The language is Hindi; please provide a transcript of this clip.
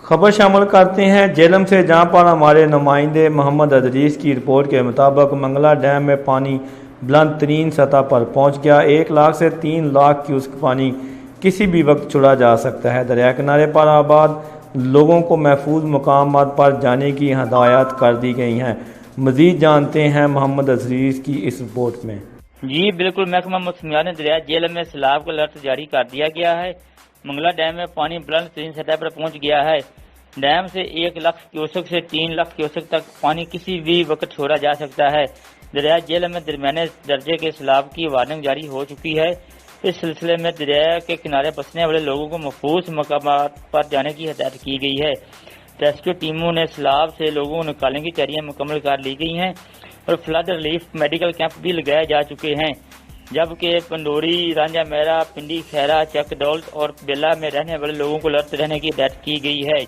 खबर शामिल करते हैं जेलम से, जहां पर हमारे नुमाइंदे मोहम्मद अदरीस की रिपोर्ट के मुताबिक मंगला डैम में पानी बुलंद तरीन सतह पर पहुंच गया। 1 लाख से 3 लाख क्यूसेक पानी किसी भी वक्त छोड़ा जा सकता है। दरिया किनारे पर आबाद लोगों को महफूज मकाम पर जाने की हदायत कर दी गई हैं। मजीद जानते हैं मोहम्मद अदरीस की इस रिपोर्ट में। जी बिल्कुल, महकमा मौसमियात दरिया जेलम में सैलाब का अलर्ट जारी कर दिया गया है। मंगला डैम में पानी बुलंद तरीन सतह पर पहुंच गया है। डैम से 1 लाख क्यूसेक से 3 लाख क्यूसेक तक पानी किसी भी वक्त छोड़ा जा सकता है। दरिया जेलम में दरमियाने दर्जे के सैलाब की वार्निंग जारी हो चुकी है। इस सिलसिले में दरिया के किनारे बसने वाले लोगों को महफूज मकामात पर जाने की हिदायत की गई है। रेस्क्यू टीमों ने सैलाब से लोगों को निकालने की तैयारियां मुकम्मल कर ली गई हैं और फ्लड रिलीफ मेडिकल कैंप भी लगाए जा चुके हैं, जबकि पंडोरी, रांझा मेरा, पिंडी, खैरा, चक दौलत और बेला में रहने वाले लोगों को अलर्ट रहने की हिदायत की गई है।